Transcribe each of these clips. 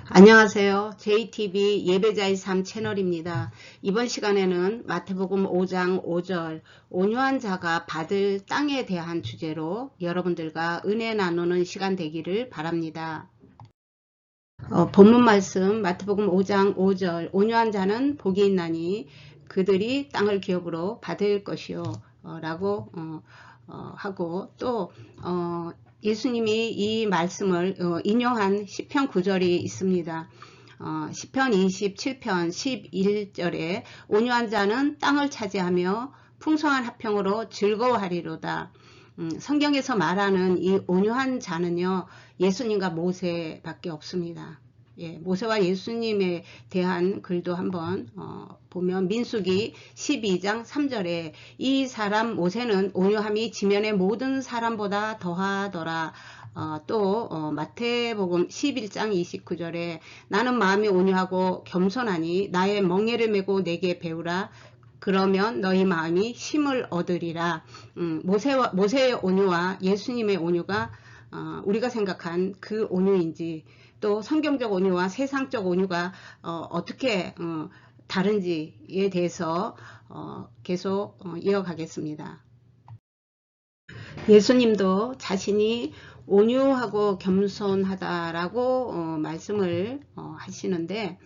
안녕하세요. JTB 예배자의 삶 채널입니다. 이번 시간에는 마태복음 5장 5절 온유한 자가 받을 땅에 대한 주제로 여러분들과 은혜 나누는 시간 되기를 바랍니다. 본문 말씀 마태복음 5장 5절 온유한 자는 복이 있나니 그들이 땅을 기업으로 받을 것이요 라고 하고 또 예수님이 이 말씀을 인용한 시편 9절이 있습니다. 시편 27편 11절에 온유한 자는 땅을 차지하며 풍성한 화평으로 즐거워하리로다. 성경에서 말하는 이 온유한 자는요, 예수님과 모세밖에 없습니다. 예, 모세와 예수님에 대한 글도 한번 보면 민수기 12장 3절에 이 사람 모세는 온유함이 지면의 모든 사람보다 더하더라. 또 마태복음 11장 29절에 나는 마음이 온유하고 겸손하니 나의 멍에를 메고 내게 배우라. 그러면 너희 마음이 쉼을 얻으리라. 모세의 온유와 예수님의 온유가 우리가 생각한 그 온유인지 또 성경적 온유와 세상적 온유가 어떻게 다른지에 대해서 계속 이어가겠습니다. 예수님도 자신이 온유하고 겸손하다라고 말씀을 하시는데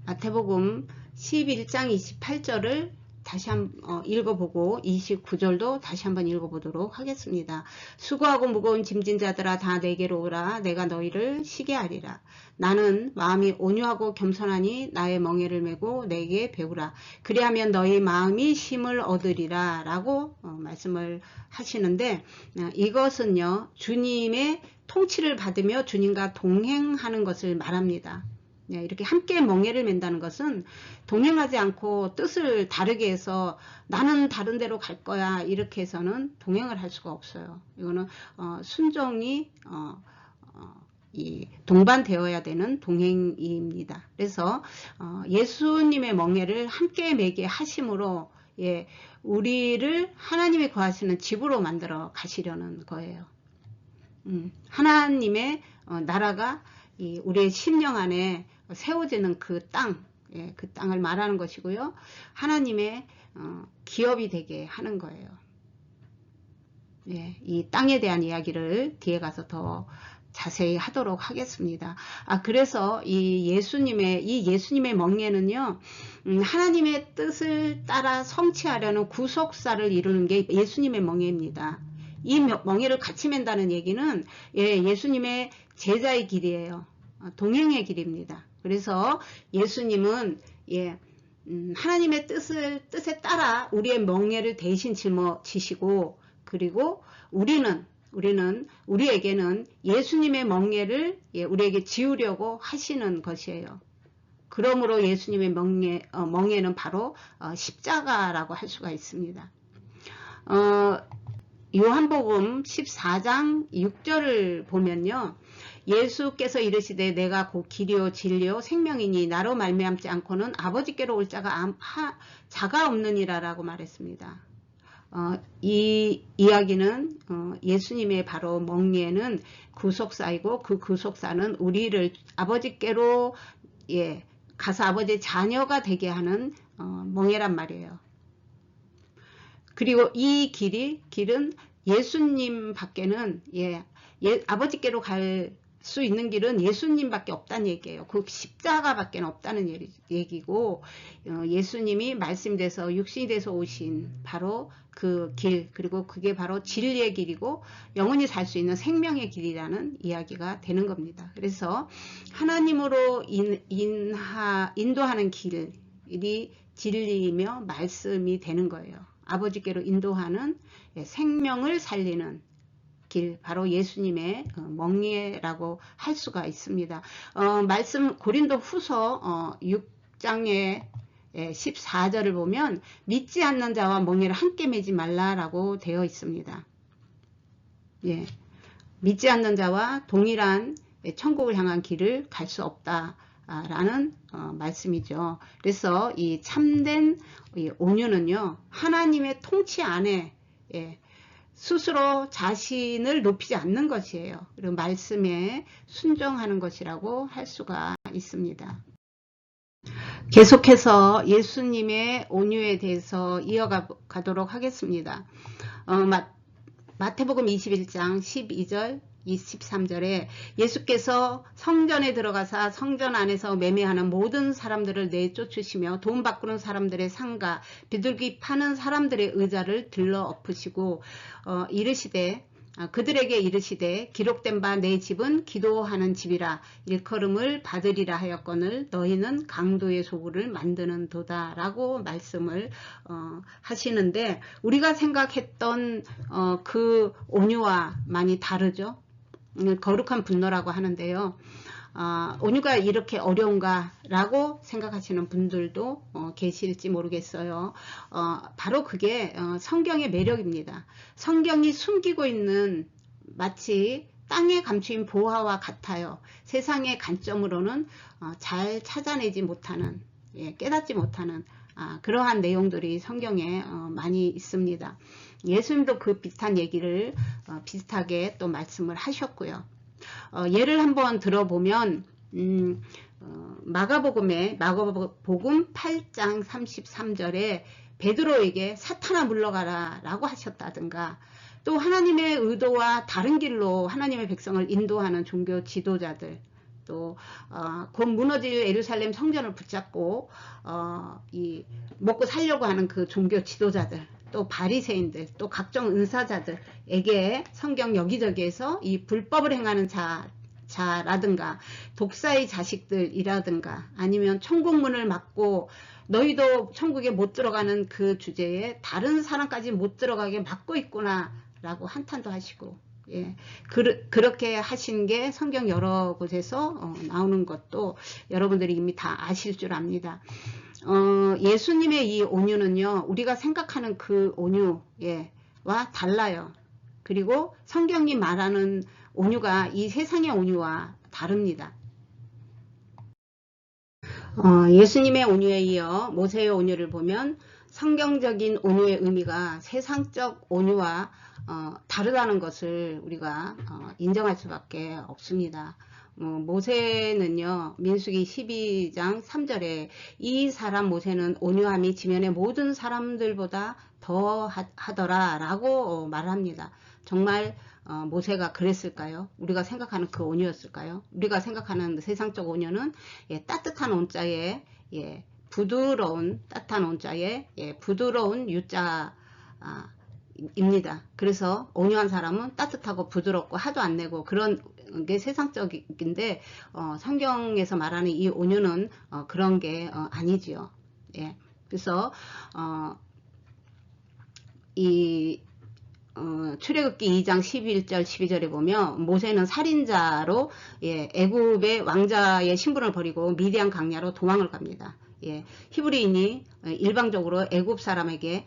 마태복음 11장 28절을 다시 한번 읽어보고 29절도 다시 한번 읽어보도록 하겠습니다. 수고하고 무거운 짐진 자들아 다 내게로 오라. 내가 너희를 쉬게 하리라. 나는 마음이 온유하고 겸손하니 나의 멍에를 메고 내게 배우라. 그리하면 너희 마음이 쉼을 얻으리라 라고 말씀을 하시는데 이것은요 주님의 통치를 받으며 주님과 동행하는 것을 말합니다. 네, 이렇게 함께 멍에를 맨다는 것은 동행하지 않고 뜻을 다르게 해서 나는 다른 데로 갈 거야 이렇게 해서는 동행을 할 수가 없어요. 이거는 순종이 동반되어야 되는 동행입니다. 그래서 예수님의 멍에를 함께 매게 하심으로 예, 우리를 하나님이 거하시는 집으로 만들어 가시려는 거예요. 하나님의 나라가 우리의 심령 안에 세워지는 그 땅, 예, 그 땅을 말하는 것이고요. 하나님의 기업이 되게 하는 거예요. 예, 이 땅에 대한 이야기를 뒤에 가서 더 자세히 하도록 하겠습니다. 그래서 이 예수님의 멍에는요, 하나님의 뜻을 따라 성취하려는 구속사를 이루는 게 예수님의 멍에입니다. 이 멍에를 같이 맨다는 얘기는 예수님의 제자의 길이에요. 동행의 길입니다. 그래서 예수님은 하나님의 뜻에 따라 우리의 멍에를 대신 짊어지시고 그리고 우리에게는 예수님의 멍에를 우리에게 지우려고 하시는 것이에요. 그러므로 예수님의 멍에는 바로 십자가라고 할 수가 있습니다. 요한복음 14장 6절을 보면요. 예수께서 이르시되 내가 곧 길이요 진리요 생명이니 나로 말미암지 않고는 아버지께로 올 자가 없느니라 라고 말했습니다. 이 이야기는 예수님의 바로 멍에는 구속사이고 그 구속사는 우리를 아버지께로 가서 아버지의 자녀가 되게 하는 멍에란 말이에요. 그리고 이 길은 예수님 밖에는 아버지께로 갈 수 있는 길은 예수님밖에 없다는 얘기예요. 그 십자가밖에 없다는 얘기고 예수님이 말씀이 돼서 육신이 돼서 오신 바로 그 길, 그리고 그게 바로 진리의 길이고 영원히 살 수 있는 생명의 길이라는 이야기가 되는 겁니다. 그래서 하나님으로 인도하는 길이 진리이며 말씀이 되는 거예요. 아버지께로 인도하는 생명을 살리는 길, 바로 예수님의 멍에라고 할 수가 있습니다. 말씀 고린도 후서 6장의 14절을 보면 믿지 않는 자와 멍에를 함께 매지 말라라고 되어 있습니다. 예, 믿지 않는 자와 동일한 천국을 향한 길을 갈 수 없다. 라는 말씀이죠. 그래서 이 참된 온유는요, 하나님의 통치 안에 스스로 자신을 높이지 않는 것이에요. 그리고 말씀에 순종하는 것이라고 할 수가 있습니다. 계속해서 예수님의 온유에 대해서 이어가도록 하겠습니다. 마태복음 21장 12절 23절에 예수께서 성전에 들어가사 성전 안에서 매매하는 모든 사람들을 내쫓으시며 돈 바꾸는 사람들의 상가, 비둘기 파는 사람들의 의자를 들러 엎으시고 그들에게 이르시되 기록된 바 내 집은 기도하는 집이라 일컬음을 받으리라 하였거늘 너희는 강도의 소굴을 만드는 도다 라고 말씀을 하시는데, 우리가 생각했던 그 온유와 많이 다르죠. 거룩한 분노라고 하는데요. 온유가 이렇게 어려운가 라고 생각하시는 분들도 계실지 모르겠어요. 바로 그게 성경의 매력입니다. 성경이 숨기고 있는 마치 땅에 감추인 보화와 같아요. 세상의 관점으로는 잘 찾아내지 못하는, 깨닫지 못하는 그러한 내용들이 성경에 많이 있습니다. 예수님도 그 비슷한 얘기를 비슷하게 또 말씀을 하셨고요. 예를 한번 들어보면 마가복음 8장 33절에 베드로에게 사탄아 물러가라 라고 하셨다든가, 또 하나님의 의도와 다른 길로 하나님의 백성을 인도하는 종교 지도자들, 또 곧 무너질 예루살렘 성전을 붙잡고 먹고 살려고 하는 그 종교 지도자들, 또 바리새인들, 또 각종 은사자들에게 성경 여기저기에서 이 불법을 행하는 자라든가 독사의 자식들이라든가 아니면 천국문을 막고 너희도 천국에 못 들어가는 그 주제에 다른 사람까지 못 들어가게 막고 있구나 라고 한탄도 하시고, 그렇게 하신 게 성경 여러 곳에서 나오는 것도 여러분들이 이미 다 아실 줄 압니다. 예수님의 이 온유는요, 우리가 생각하는 그 온유와 달라요. 그리고 성경이 말하는 온유가 이 세상의 온유와 다릅니다. 예수님의 온유에 이어 모세의 온유를 보면 성경적인 온유의 의미가 세상적 온유와 다르다는 것을 우리가 인정할 수밖에 없습니다. 모세는요, 민수기 12장 3절에 이 사람 모세는 온유함이 지면의 모든 사람들보다 더 하더라 라고 말합니다. 정말 모세가 그랬을까요? 우리가 생각하는 그 온유였을까요? 우리가 생각하는 세상적 온유는 따뜻한 온자에 부드러운 따뜻한 온자에 부드러운 유자 입니다. 그래서 온유한 사람은 따뜻하고 부드럽고 화도 안 내고 그런 게 세상적인데, 성경에서 말하는 이 온유는 그런 게 아니지요. 그래서 출애굽기 2장 11절 12절에 보면 모세는 살인자로 애굽의 왕자의 신분을 버리고 미디안 강야로 도망을 갑니다. 히브리인이 일방적으로 애굽 사람에게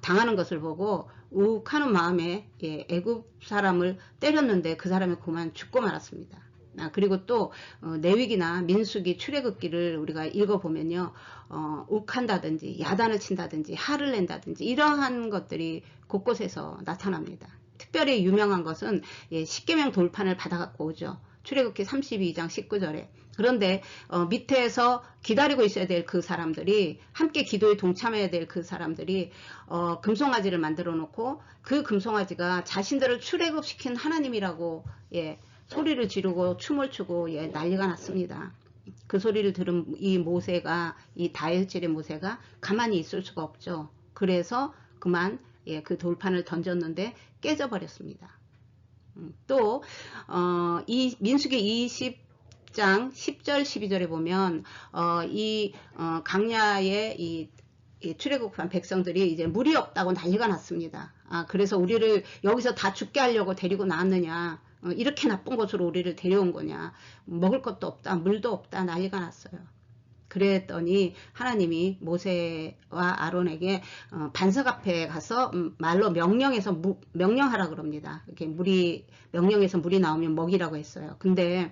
당하는 것을 보고 욱하는 마음에 애굽 사람을 때렸는데 그 사람이 그만 죽고 말았습니다. 그리고 또 레위기나 민수기, 출애굽기를 우리가 읽어보면요, 욱한다든지 야단을 친다든지 화를 낸다든지 이러한 것들이 곳곳에서 나타납니다. 특별히 유명한 것은 십계명 돌판을 받아갖고 오죠. 출애굽기 32장 19절에. 그런데 밑에서 기다리고 있어야 될 그 사람들이, 함께 기도에 동참해야 될 그 사람들이 금송아지를 만들어 놓고 그 금송아지가 자신들을 출애굽시킨 하나님이라고 소리를 지르고 춤을 추고 난리가 났습니다. 그 소리를 들은 이 모세가, 이 다혈질의 모세가 가만히 있을 수가 없죠. 그래서 그만 그 돌판을 던졌는데 깨져버렸습니다. 또 이 민수기 20장 10절 12절에 보면 강야에 이 출애굽한 백성들이 이제 물이 없다고 난리가 났습니다. 그래서 우리를 여기서 다 죽게 하려고 데리고 나왔느냐, 이렇게 나쁜 곳으로 우리를 데려온 거냐, 먹을 것도 없다, 물도 없다, 난리가 났어요. 그랬더니 하나님이 모세와 아론에게 반석 앞에 가서 말로 명령해서 명령하라 그럽니다. 이렇게 명령해서 물이 나오면 먹이라고 했어요. 근데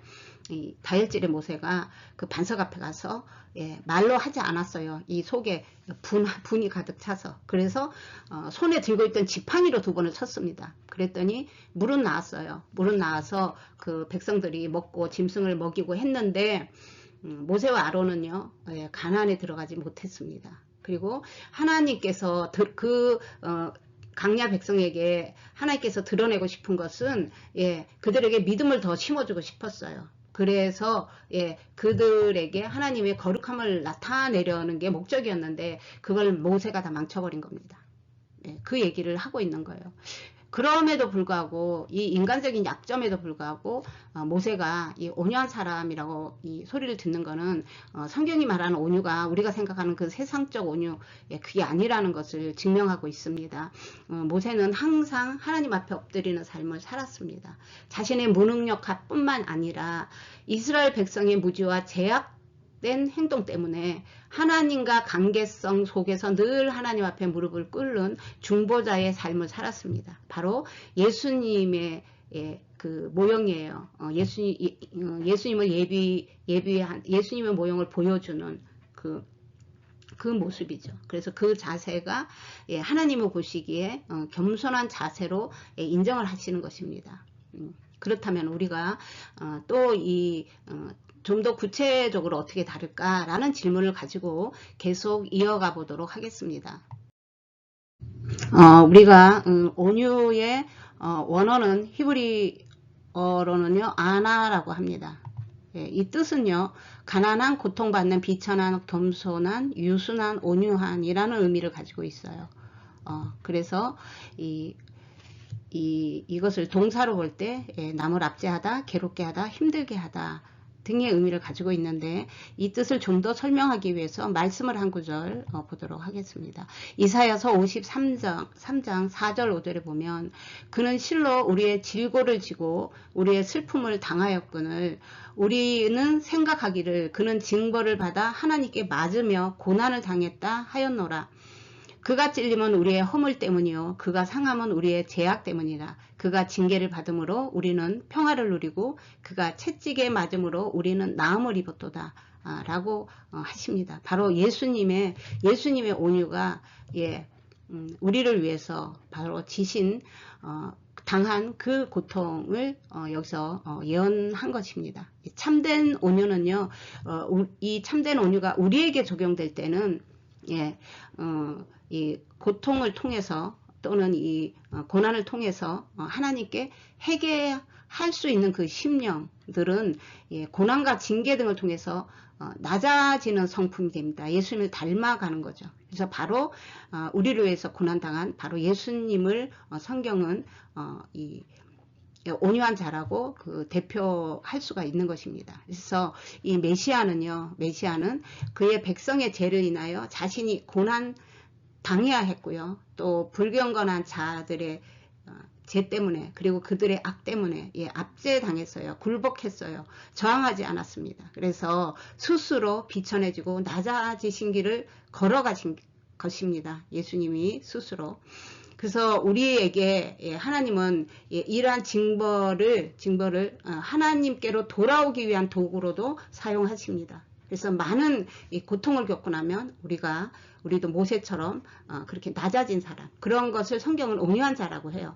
이 다혈질의 모세가 그 반석 앞에 가서 말로 하지 않았어요. 이 속에 분이 가득 차서. 그래서 손에 들고 있던 지팡이로 2번을 쳤습니다. 그랬더니 물은 나왔어요. 물은 나와서 그 백성들이 먹고 짐승을 먹이고 했는데 모세와 아론은요, 가나안에 들어가지 못했습니다. 그리고 하나님께서 강야 백성에게 하나님께서 드러내고 싶은 것은 그들에게 믿음을 더 심어주고 싶었어요. 그래서 그들에게 하나님의 거룩함을 나타내려는 게 목적이었는데 그걸 모세가 다 망쳐버린 겁니다. 그 얘기를 하고 있는 거예요. 그럼에도 불구하고 이 인간적인 약점에도 불구하고 모세가 이 온유한 사람이라고 이 소리를 듣는 거는 성경이 말하는 온유가 우리가 생각하는 그 세상적 온유 그게 아니라는 것을 증명하고 있습니다. 모세는 항상 하나님 앞에 엎드리는 삶을 살았습니다. 자신의 무능력뿐만 아니라 이스라엘 백성의 무지와 제약된 행동 때문에 하나님과 관계성 속에서 늘 하나님 앞에 무릎을 꿇는 중보자의 삶을 살았습니다. 바로 예수님의 그 모형이에요. 예수님을 예비한 예수님의 모형을 보여주는 그 모습이죠. 그래서 그 자세가 하나님을 보시기에 겸손한 자세로 인정을 하시는 것입니다. 그렇다면 우리가 또 좀 더 구체적으로 어떻게 다를까라는 질문을 가지고 계속 이어가 보도록 하겠습니다. 우리가 온유의 원어는 히브리어로는요 아나라고 합니다. 이 뜻은요 가난한, 고통받는, 비천한, 겸손한, 유순한, 온유한이라는 의미를 가지고 있어요. 그래서 이것을 동사로 볼 때 남을 압제하다, 괴롭게 하다, 힘들게 하다 등의 의미를 가지고 있는데 이 뜻을 좀 더 설명하기 위해서 말씀을 한 구절 보도록 하겠습니다. 이사야서 53장 4절 5절에 보면 그는 실로 우리의 질고를 지고 우리의 슬픔을 당하였거늘 우리는 생각하기를 그는 징벌을 받아 하나님께 맞으며 고난을 당했다 하였노라. 그가 찔림은 우리의 허물 때문이요 그가 상함은 우리의 죄악 때문이라. 그가 징계를 받음으로 우리는 평화를 누리고 그가 채찍에 맞음으로 우리는 나음을 입었도다 라고 하십니다. 바로 예수님의 온유가 우리를 위해서 바로 지신 당한 그 고통을 여기서 예언한 것입니다. 참된 온유는요 이 참된 온유가 우리에게 적용될 때는 이 고통을 통해서 또는 이 고난을 통해서 하나님께 회개할 수 있는 그 심령들은 고난과 징계 등을 통해서 낮아지는 성품이 됩니다. 예수님을 닮아가는 거죠. 그래서 바로 우리를 위해서 고난당한 바로 예수님을 성경은 이 온유한 자라고 대표할 수가 있는 것입니다. 그래서 이 메시아는 그의 백성의 죄를 인하여 자신이 고난 당해야 했고요. 또 불경건한 자들의 죄 때문에 그리고 그들의 악 때문에 압제당했어요. 굴복했어요. 저항하지 않았습니다. 그래서 스스로 비천해지고 낮아지신 길을 걸어가신 것입니다. 예수님이 스스로. 그래서 우리에게 하나님은 이러한 징벌을 하나님께로 돌아오기 위한 도구로도 사용하십니다. 그래서 많은 고통을 겪고 나면 우리도 모세처럼 그렇게 낮아진 사람, 그런 것을 성경은 온유한 자라고 해요.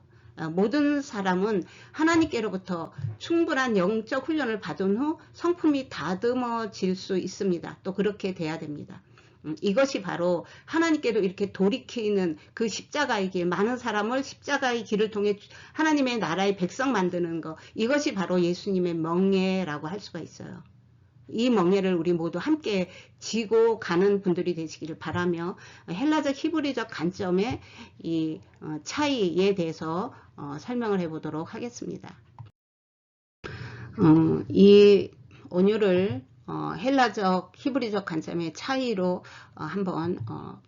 모든 사람은 하나님께로부터 충분한 영적 훈련을 받은 후 성품이 다듬어질 수 있습니다. 또 그렇게 돼야 됩니다. 이것이 바로 하나님께로 이렇게 돌이키는 그 십자가의 길, 많은 사람을 십자가의 길을 통해 하나님의 나라의 백성 만드는 것, 이것이 바로 예수님의 멍에라고 할 수가 있어요. 이 멍에를 우리 모두 함께 지고 가는 분들이 되시기를 바라며 헬라적 히브리적 관점의 이 차이에 대해서 설명을 해보도록 하겠습니다. 이 온유를 헬라적 히브리적 관점의 차이로 한번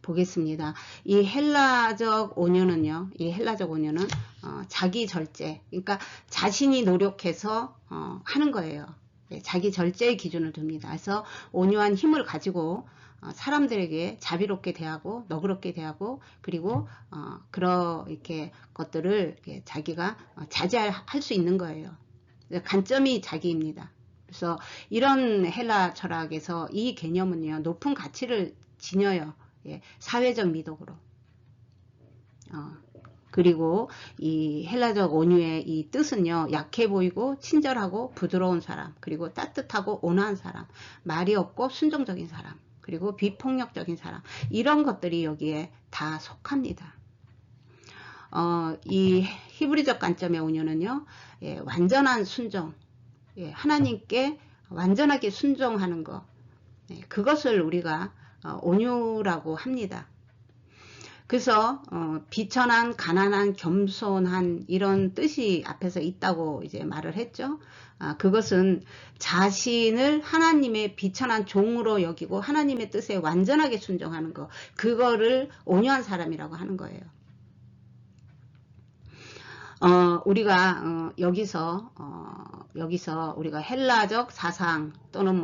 보겠습니다. 이 헬라적 온유는요, 자기 절제, 그러니까 자신이 노력해서 하는 거예요. 자기 절제의 기준을 둡니다. 그래서 온유한 힘을 가지고 사람들에게 자비롭게 대하고 너그럽게 대하고 그리고 이렇게 것들을 자기가 자제할 수 있는 거예요. 관점이 자기입니다. 그래서 이런 헬라 철학에서 이 개념은요, 높은 가치를 지녀요. 사회적 미덕으로. 그리고 이 헬라적 온유의 이 뜻은요, 약해 보이고 친절하고 부드러운 사람, 그리고 따뜻하고 온화한 사람, 말이 없고 순종적인 사람, 그리고 비폭력적인 사람, 이런 것들이 여기에 다 속합니다. 이 히브리적 관점의 온유는요, 완전한 순종, 하나님께 완전하게 순종하는 것, 그것을 우리가 온유라고 합니다. 그래서 비천한, 가난한, 겸손한 이런 뜻이 앞에서 있다고 이제 말을 했죠. 그것은 자신을 하나님의 비천한 종으로 여기고 하나님의 뜻에 완전하게 순종하는 것, 그거를 온유한 사람이라고 하는 거예요. 우리가 여기서 우리가 헬라적 사상 또는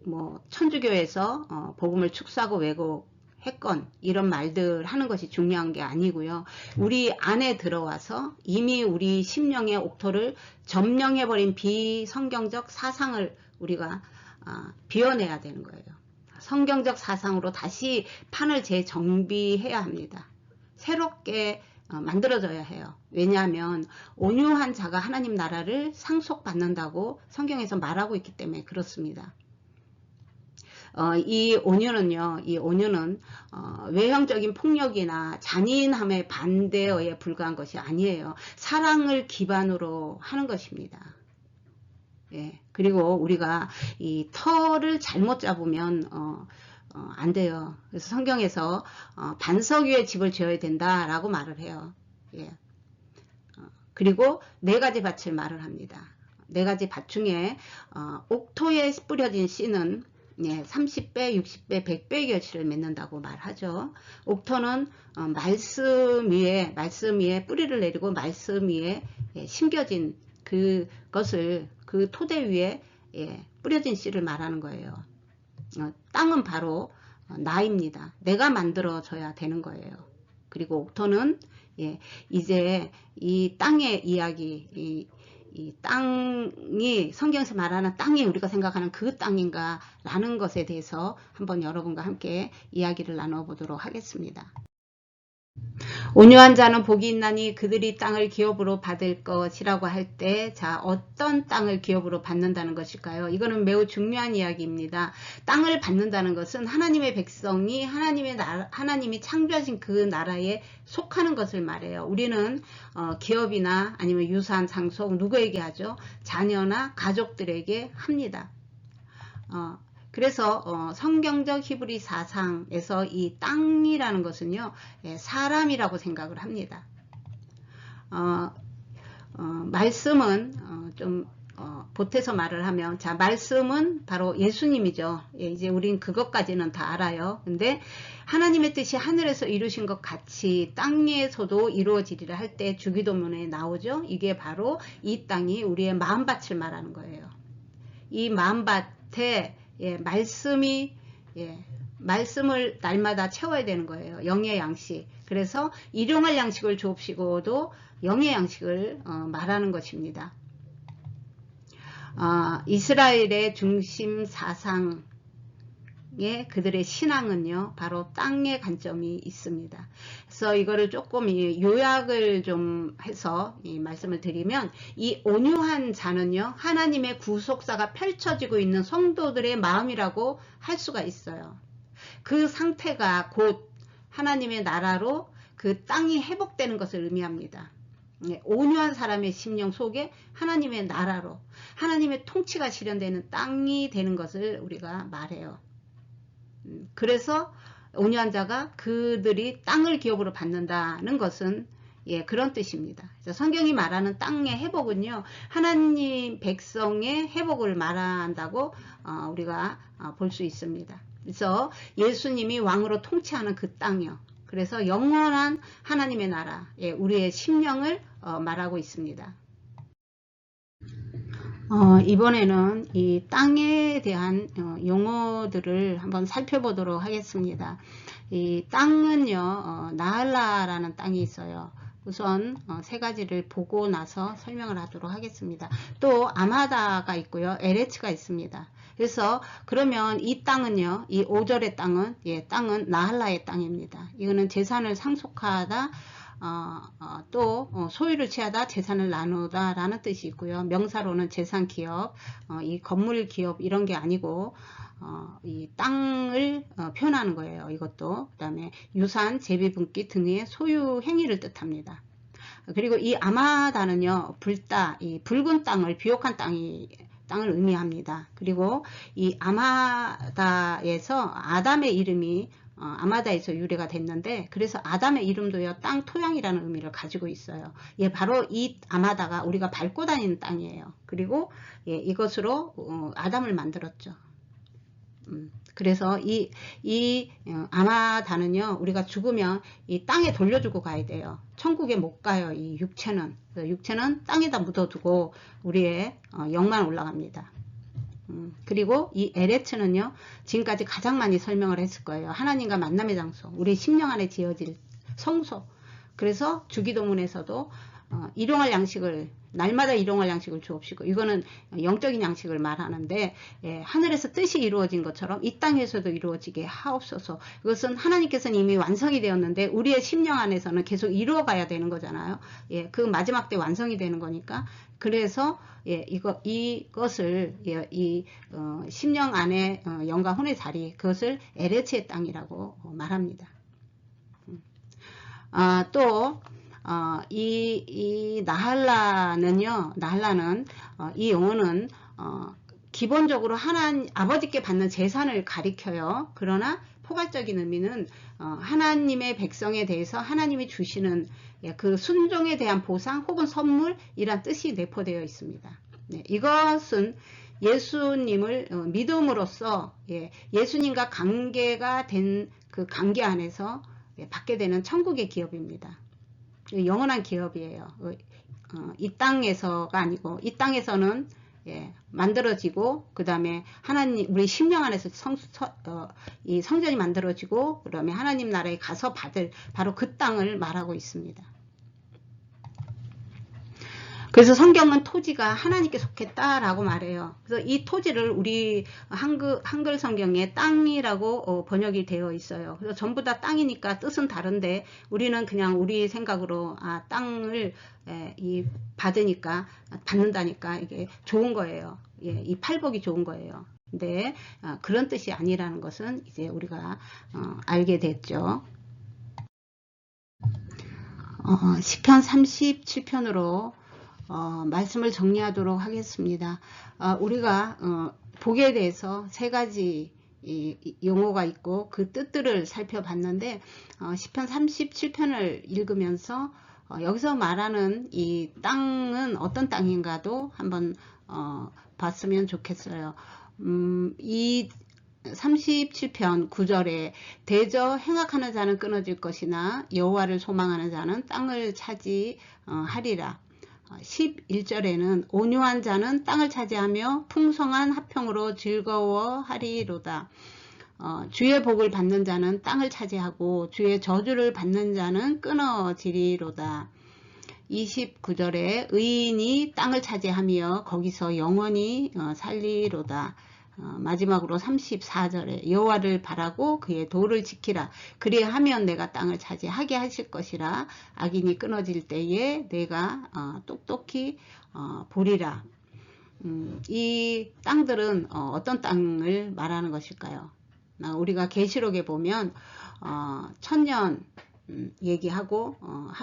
뭐 천주교에서 복음을 축소하고 왜곡했건 이런 말들 하는 것이 중요한 게 아니고요. 우리 안에 들어와서 이미 우리 심령의 옥토를 점령해버린 비성경적 사상을 우리가 비워내야 되는 거예요. 성경적 사상으로 다시 판을 재정비해야 합니다. 새롭게 만들어져야 해요. 왜냐하면 온유한 자가 하나님 나라를 상속받는다고 성경에서 말하고 있기 때문에 그렇습니다. 이 온유는 외형적인 폭력이나 잔인함의 반대에 불과한 것이 아니에요. 사랑을 기반으로 하는 것입니다. 그리고 우리가 이 터를 잘못 잡으면 안 돼요. 그래서 성경에서 반석 위에 집을 지어야 된다라고 말을 해요. 그리고 4가지 밭을 말을 합니다. 4가지 밭 중에 옥토에 뿌려진 씨는 30배, 60배, 100배의 결실을 맺는다고 말하죠. 옥토는 말씀 위에 뿌리를 내리고 말씀 위에 심겨진 그것을 그 토대 위에 뿌려진 씨를 말하는 거예요. 땅은 바로 나입니다. 내가 만들어져야 되는 거예요. 그리고 옥토는 이제 이 땅의 이야기, 이 땅이 성경에서 말하는 땅이 우리가 생각하는 그 땅인가 라는 것에 대해서 한번 여러분과 함께 이야기를 나눠보도록 하겠습니다. 온유한 자는 복이 있나니 그들이 땅을 기업으로 받을 것이라고 할 때, 자, 어떤 땅을 기업으로 받는다는 것일까요? 이거는 매우 중요한 이야기입니다. 땅을 받는다는 것은 하나님의 백성이 하나님이 창조하신 그 나라에 속하는 것을 말해요. 우리는 기업이나 아니면 유산, 상속 누구에게 하죠? 자녀나 가족들에게 합니다. 그래서 성경적 히브리 사상에서 이 땅이라는 것은요, 사람이라고 생각을 합니다. 말씀은 좀 보태서 말을 하면, 자, 말씀은 바로 예수님이죠. 이제 우린 그것까지는 다 알아요. 근데 하나님의 뜻이 하늘에서 이루신 것 같이 땅에서도 이루어지리라 할 때 주기도문에 나오죠. 이게 바로 이 땅이 우리의 마음밭을 말하는 거예요. 이 마음밭에 말씀을 날마다 채워야 되는 거예요. 영의 양식. 그래서 일용할 양식을 주옵시고도 영의 양식을 말하는 것입니다. 이스라엘의 중심 사상의 그들의 신앙은요, 바로 땅의 관점이 있습니다. 그래서 이거를 조금 요약을 좀 해서 말씀을 드리면, 이 온유한 자는요, 하나님의 구속사가 펼쳐지고 있는 성도들의 마음이라고 할 수가 있어요. 그 상태가 곧 하나님의 나라로 그 땅이 회복되는 것을 의미합니다. 온유한 사람의 심령 속에 하나님의 나라로 하나님의 통치가 실현되는 땅이 되는 것을 우리가 말해요. 그래서 온유한 자가 그들이 땅을 기업으로 받는다는 것은 그런 뜻입니다. 성경이 말하는 땅의 회복은요, 하나님 백성의 회복을 말한다고 우리가 볼 수 있습니다. 그래서 예수님이 왕으로 통치하는 그 땅이요. 그래서 영원한 하나님의 나라, 우리의 심령을 말하고 있습니다. 이번에는 이 땅에 대한 용어들을 한번 살펴보도록 하겠습니다. 이 땅은요, 나할라라는 땅이 있어요. 우선 세 가지를 보고 나서 설명을 하도록 하겠습니다. 또 아마다가 있고요, 에레츠가 있습니다. 그래서 그러면 이 땅은요, 이 5절의 땅은, 땅은 나할라의 땅입니다. 이거는 재산을 상속하다, 또 소유를 취하다, 재산을 나누다 라는 뜻이 있고요. 명사로는 재산 기업, 이 건물 기업 이런 게 아니고 이 땅을 표현하는 거예요. 이것도. 그 다음에 유산, 제비분기 등의 소유 행위를 뜻합니다. 그리고 이 아마다는요, 불다, 이 붉은 땅을, 비옥한 땅을 의미합니다. 그리고 이 아마다에서 아담의 이름이 아마다에서 유래가 됐는데, 그래서 아담의 이름도요, 땅 토양이라는 의미를 가지고 있어요. 바로 이 아마다가 우리가 밟고 다니는 땅이에요. 그리고 이것으로 아담을 만들었죠. 그래서 이 아마다는요, 우리가 죽으면 이 땅에 돌려주고 가야 돼요. 천국에 못 가요. 이 육체는 땅에다 묻어두고 우리의 영만 올라갑니다. 그리고 이 에레츠는요, 지금까지 가장 많이 설명을 했을 거예요. 하나님과 만남의 장소, 우리 심령 안에 지어질 성소. 그래서 주기도문에서도 일용할 양식을, 날마다 일용할 양식을 주옵시고, 이거는 영적인 양식을 말하는데, 하늘에서 뜻이 이루어진 것처럼 이 땅에서도 이루어지게 하옵소서. 이것은 하나님께서는 이미 완성이 되었는데 우리의 심령 안에서는 계속 이루어 가야 되는 거잖아요. 그 마지막 때 완성이 되는 거니까. 그래서 이것을 심령 안에 영과 혼의 자리, 그것을 에레츠의 땅이라고 말합니다. 또 이 나할라는 이 용어는 기본적으로 아버지께 받는 재산을 가리켜요. 그러나 포괄적인 의미는 하나님의 백성에 대해서 하나님이 주시는 그 순종에 대한 보상 혹은 선물이란 뜻이 내포되어 있습니다. 이것은 예수님을 믿음으로써 예수님과 관계가 된 그 관계 안에서 받게 되는 천국의 기업입니다. 영원한 기업이에요. 이 땅에서가 아니고, 이 땅에서는 만들어지고, 그 다음에 하나님, 우리 심령 안에서 이 성전이 만들어지고, 그 다음에 하나님 나라에 가서 받을 바로 그 땅을 말하고 있습니다. 그래서 성경은 토지가 하나님께 속했다라고 말해요. 그래서 이 토지를 우리 한글 성경에 땅이라고 번역이 되어 있어요. 그래서 전부 다 땅이니까 뜻은 다른데 우리는 그냥 우리 생각으로 땅을 받는다니까 이게 좋은 거예요. 이 팔복이 좋은 거예요. 근데 그런 뜻이 아니라는 것은 이제 우리가 알게 됐죠. 시편 37편으로 말씀을 정리하도록 하겠습니다. 우리가 복에 대해서 세 가지 용어가 있고 그 뜻들을 살펴봤는데, 시편 37편을 읽으면서 여기서 말하는 이 땅은 어떤 땅인가도 한번 봤으면 좋겠어요. 이 37편 9절에 대저 행악하는 자는 끊어질 것이나 여호와를 소망하는 자는 땅을 차지하리라. 11절에는 온유한 자는 땅을 차지하며 풍성한 화평으로 즐거워하리로다. 주의 복을 받는 자는 땅을 차지하고 주의 저주를 받는 자는 끊어지리로다. 29절에 의인이 땅을 차지하며 거기서 영원히 살리로다. 마지막으로 34절에 여호와를 바라고 그의 도를 지키라. 그리하면 내가 땅을 차지하게 하실 것이라. 악인이 끊어질 때에 내가 똑똑히 보리라. 이 땅들은 어떤 땅을 말하는 것일까요? 우리가 계시록에 보면 천년 얘기하고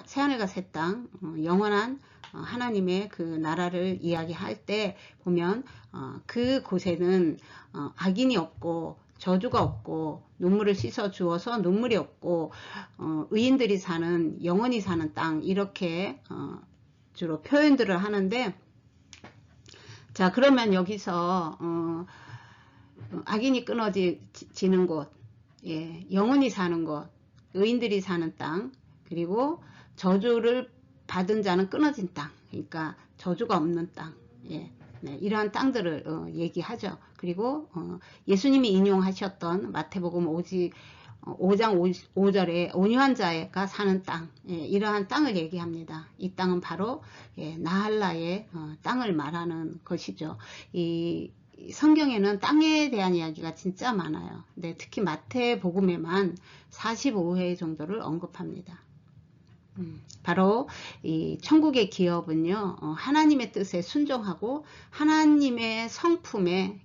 새하늘과 새 땅, 영원한 하나님의 그 나라를 이야기할 때 보면 그 곳에는 악인이 없고 저주가 없고 눈물을 씻어 주어서 눈물이 없고 의인들이 사는, 영원히 사는 땅, 이렇게 주로 표현들을 하는데, 자, 그러면 여기서 악인이 끊어지는 곳, 영원히 사는 곳, 의인들이 사는 땅, 그리고 저주를 받은 자는 끊어진 땅, 그러니까 저주가 없는 땅, 네, 이러한 땅들을 얘기하죠. 그리고 예수님이 인용하셨던 마태복음 5장 5절에 온유한 자가 사는 땅, 예, 이러한 땅을 얘기합니다. 이 땅은 바로 예, 나할라의 땅을 말하는 것이죠. 이 성경에는 땅에 대한 이야기가 진짜 많아요. 근데 특히 마태복음에만 45회 정도를 언급합니다. 바로 이 천국의 기업은요, 하나님의 뜻에 순종하고 하나님의 성품에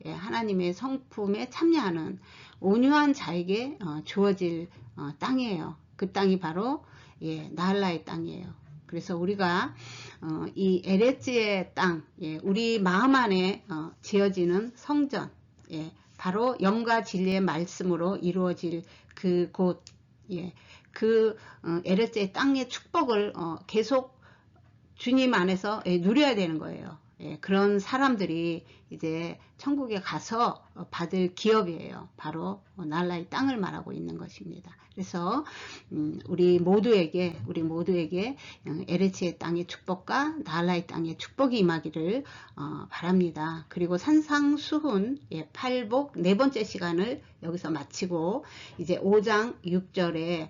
참여하는 온유한 자에게 주어질 땅이에요. 그 땅이 바로 예, 나할라의 땅이에요. 그래서 우리가 이 에레츠의 땅, 예, 우리 마음 안에 지어지는 성전, 예, 바로 영과 진리의 말씀으로 이루어질 그곳, 예, 그 에레츠의 땅의 축복을 계속 주님 안에서 누려야 되는 거예요. 예, 그런 사람들이 이제 천국에 가서 받을 기업이에요. 바로 나할라의 땅을 말하고 있는 것입니다. 그래서 우리 모두에게 에레츠의 땅의 축복과 나할라의 땅의 축복이 임하기를 바랍니다. 그리고 산상수훈 예, 팔복 네 번째 시간을 여기서 마치고 이제 5장 6절에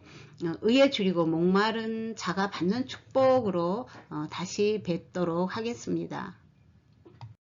의에 줄이고 목마른 자가 받는 축복으로 다시 뵙도록 하겠습니다.